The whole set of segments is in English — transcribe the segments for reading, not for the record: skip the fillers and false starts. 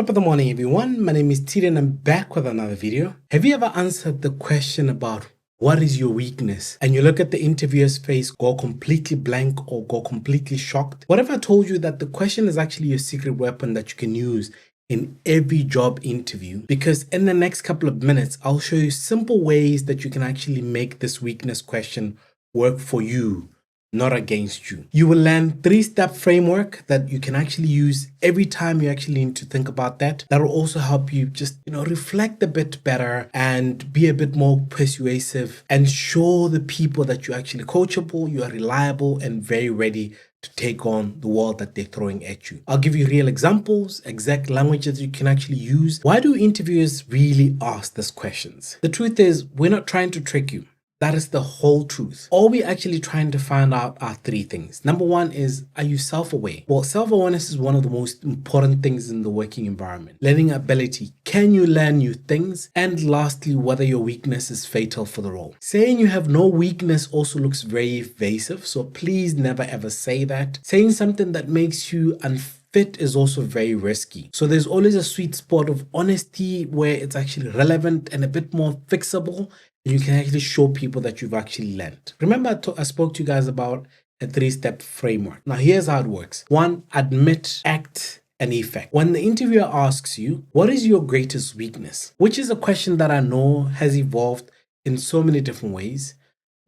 Top of the morning, everyone. My name is Tshidi and I'm back with another video. Have you ever answered the question about what is your weakness? And you look at the interviewer's face, go completely blank or go completely shocked? What if I told you that the question is actually your secret weapon that you can use in every job interview? Because in the next couple of minutes, I'll show you simple ways that you can actually make this weakness question work for you, not against you. You will learn 3-step framework that you can actually use every time you actually need to think about that. That will also help you just, reflect a bit better and be a bit more persuasive and show the people that you're actually coachable, you are reliable and very ready to take on the world that they're throwing at you. I'll give you real examples, exact languages you can actually use. Why do interviewers really ask these questions? The truth is, we're not trying to trick you. That is the whole truth. All we're actually trying to find out are 3 things. Number 1 is, are you self-aware? Well, self-awareness is one of the most important things in the working environment. Learning ability. Can you learn new things? And lastly, whether your weakness is fatal for the role. Saying you have no weakness also looks very evasive, so please never ever say that. Saying something that makes you unfit is also very risky. So there's always a sweet spot of honesty where it's actually relevant and a bit more fixable. You can actually show people that you've actually learned. Remember, I spoke to you guys about a 3-step framework. Now, here's how it works. 1, admit, act, and effect. When the interviewer asks you, what is your greatest weakness? Which is a question that I know has evolved in so many different ways.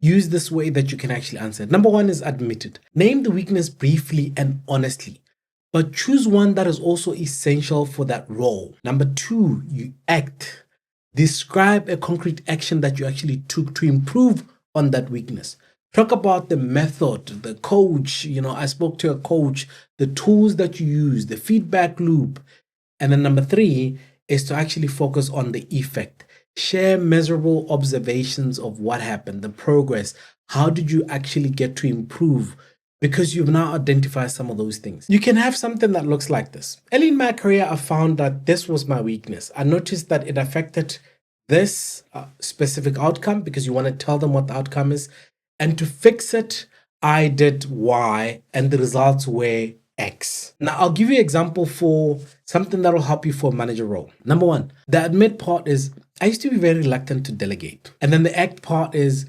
Use this way that you can actually answer it. Number 1 is admit it. Name the weakness briefly and honestly, but choose one that is also essential for that role. Number 2, you act. Describe a concrete action that you actually took to improve on that weakness. Talk about the method, the coach, I spoke to a coach, the tools that you use, the feedback loop. And then number 3 is to actually focus on the effect. Share measurable observations of what happened, the progress. How did you actually get to improve? Because you've now identified some of those things. You can have something that looks like this. Early in my career, I found that this was my weakness. I noticed that it affected this specific outcome, because you want to tell them what the outcome is. And to fix it, I did Y and the results were X. Now, I'll give you an example for something that will help you for a manager role. Number 1, the admit part is, I used to be very reluctant to delegate. And then the act part is,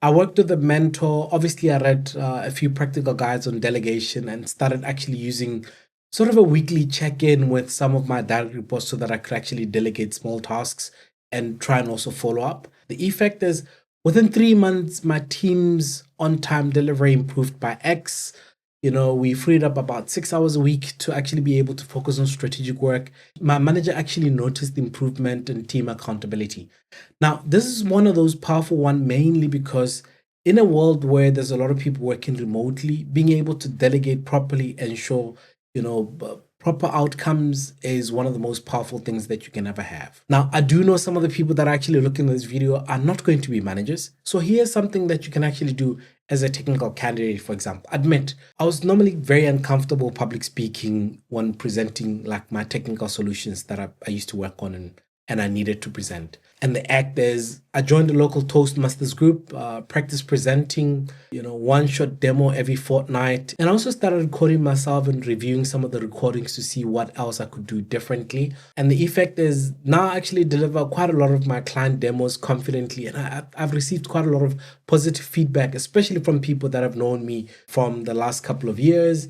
I worked with a mentor. Obviously, I read a few practical guides on delegation and started actually using sort of a weekly check-in with some of my direct reports so that I could actually delegate small tasks and try and also follow up. The effect is, within 3 months, my team's on-time delivery improved by X. We freed up about 6 hours a week to actually be able to focus on strategic work. My manager actually noticed the improvement in team accountability. Now, this is one of those powerful ones, mainly because in a world where there's a lot of people working remotely, being able to delegate properly and show, proper outcomes is one of the most powerful things that you can ever have. Now, I do know some of the people that are actually looking at this video are not going to be managers. So here's something that you can actually do as a technical candidate, for example. Admit, I was normally very uncomfortable public speaking when presenting like my technical solutions that I used to work on and I needed to present. And the act is, I joined a local Toastmasters group, practice presenting, one-shot demo every fortnight. And I also started recording myself and reviewing some of the recordings to see what else I could do differently. And the effect is, now I actually deliver quite a lot of my client demos confidently. And I've received quite a lot of positive feedback, especially from people that have known me from the last couple of years.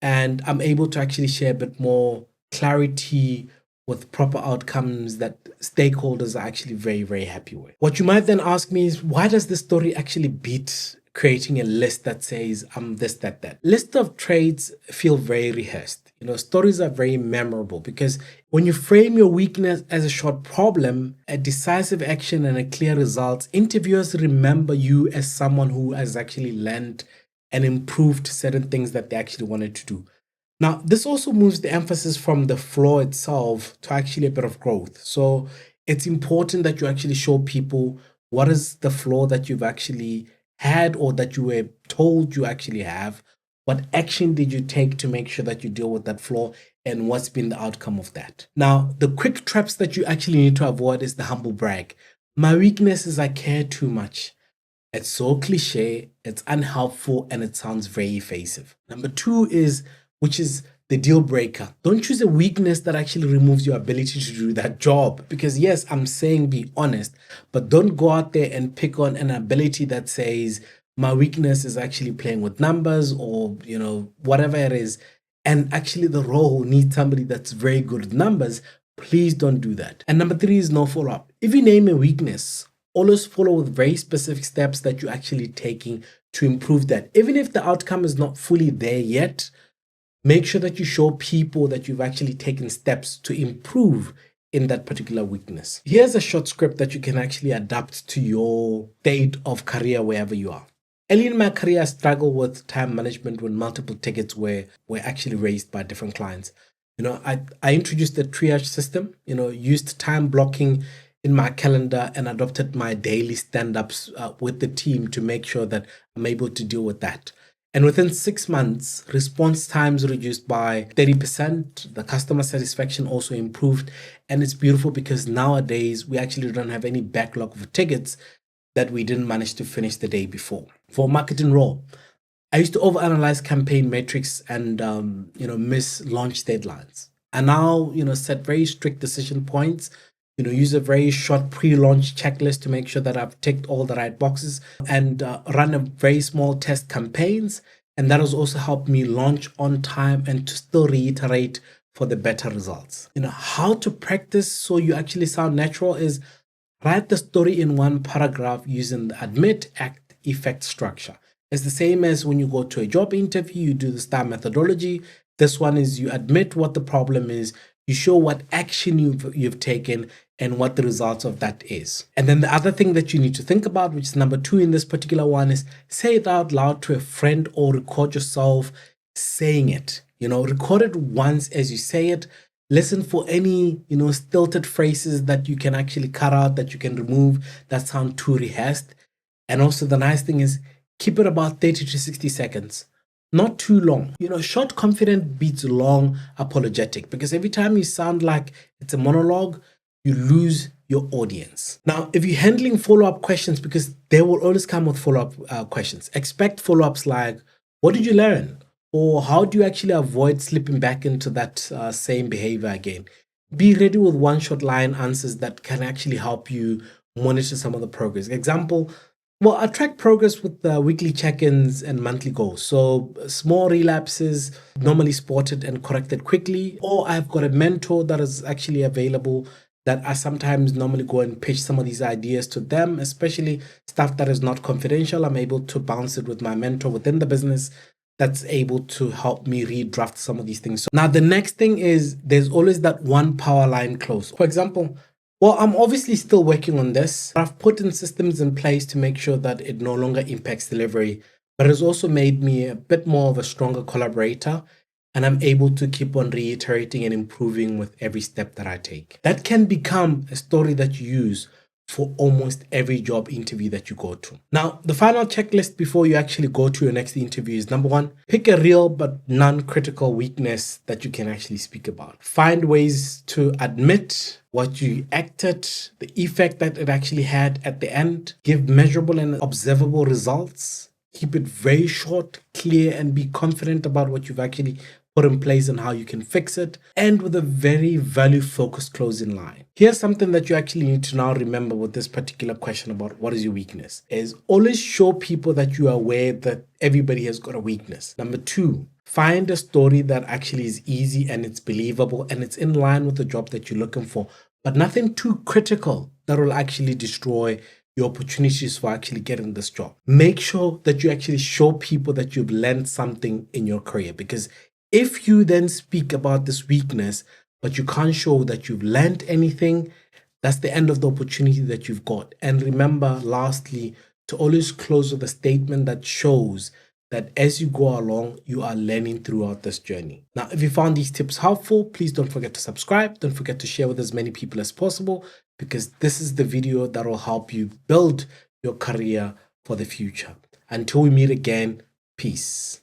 And I'm able to actually share a bit more clarity with proper outcomes that stakeholders are actually very, very happy with. What you might then ask me is, why does this story actually beat creating a list that says, I'm this, that? List of traits feel very rehearsed. Stories are very memorable because when you frame your weakness as a short problem, a decisive action and a clear result, interviewers remember you as someone who has actually learned and improved certain things that they actually wanted to do. Now, this also moves the emphasis from the flaw itself to actually a bit of growth. So it's important that you actually show people what is the flaw that you've actually had or that you were told you actually have. What action did you take to make sure that you deal with that flaw, and what's been the outcome of that? Now, the quick traps that you actually need to avoid is the humble brag. My weakness is I care too much. It's so cliche, it's unhelpful, and it sounds very evasive. Number 2 is, which is the deal breaker. Don't choose a weakness that actually removes your ability to do that job. Because yes, I'm saying be honest, but don't go out there and pick on an ability that says my weakness is actually playing with numbers, or whatever it is. And actually the role needs somebody that's very good with numbers. Please don't do that. And number 3 is no follow-up. If you name a weakness, always follow with very specific steps that you're actually taking to improve that. Even if the outcome is not fully there yet, make sure that you show people that you've actually taken steps to improve in that particular weakness. Here's a short script that you can actually adapt to your state of career wherever you are. Early in my career, I struggled with time management when multiple tickets were actually raised by different clients. I introduced the triage system, used time blocking in my calendar and adopted my daily stand-ups with the team to make sure that I'm able to deal with that. And within 6 months, response times reduced by 30%. The customer satisfaction also improved. And it's beautiful because nowadays we actually don't have any backlog of tickets that we didn't manage to finish the day before. For marketing role, I used to overanalyze campaign metrics and miss launch deadlines. I now set very strict decision points. Use a very short pre-launch checklist to make sure that I've ticked all the right boxes, and run a very small test campaigns. And that has also helped me launch on time and to still reiterate for the better results. How to practice so you actually sound natural is write the story in one paragraph using the admit, act, effect structure. It's the same as when you go to a job interview, you do the STAR methodology. This one is you admit what the problem is, you show what action you've taken and what the results of that is. And then the other thing that you need to think about, which is number 2 in this particular one, is say it out loud to a friend or record yourself saying it. Record it once as you say it. Listen for any, stilted phrases that you can actually cut out, that you can remove, that sound too rehearsed. And also the nice thing is keep it about 30 to 60 seconds. Not too long. Short confident beats long apologetic, because every time you sound like it's a monologue, you lose your audience. Now, if you're handling follow-up questions, because they will always come with follow-up questions, expect follow-ups like, what did you learn? Or how do you actually avoid slipping back into that same behavior again? Be ready with one-shot line answers that can actually help you monitor some of the progress. Example, well, I track progress with weekly check-ins and monthly goals. So small relapses normally spotted and corrected quickly. Or I've got a mentor that is actually available that I sometimes normally go and pitch some of these ideas to them, especially stuff that is not confidential. I'm able to bounce it with my mentor within the business that's able to help me redraft some of these things. So now the next thing is there's always that one power line close. For example, well, I'm obviously still working on this. I've put in systems in place to make sure that it no longer impacts delivery, but it's also made me a bit more of a stronger collaborator, and I'm able to keep on reiterating and improving with every step that I take. That can become a story that you use for almost every job interview that you go to. Now, the final checklist before you actually go to your next interview is number 1, pick a real but non-critical weakness that you can actually speak about. Find ways to admit what you acted, the effect that it actually had at the end. Give measurable and observable results. Keep it very short, clear, and be confident about what you've actually put in place and how you can fix it, and with a very value-focused closing line. Here's something that you actually need to now remember with this particular question about what is your weakness, is always show people that you are aware that everybody has got a weakness. Number 2, find a story that actually is easy and it's believable and it's in line with the job that you're looking for, but nothing too critical that will actually destroy your opportunities for actually getting this job. Make sure that you actually show people that you've learned something in your career, because if you then speak about this weakness, but you can't show that you've learned anything, that's the end of the opportunity that you've got. And remember, lastly, to always close with a statement that shows that as you go along, you are learning throughout this journey. Now, if you found these tips helpful, please don't forget to subscribe. Don't forget to share with as many people as possible, because this is the video that will help you build your career for the future. Until we meet again, peace.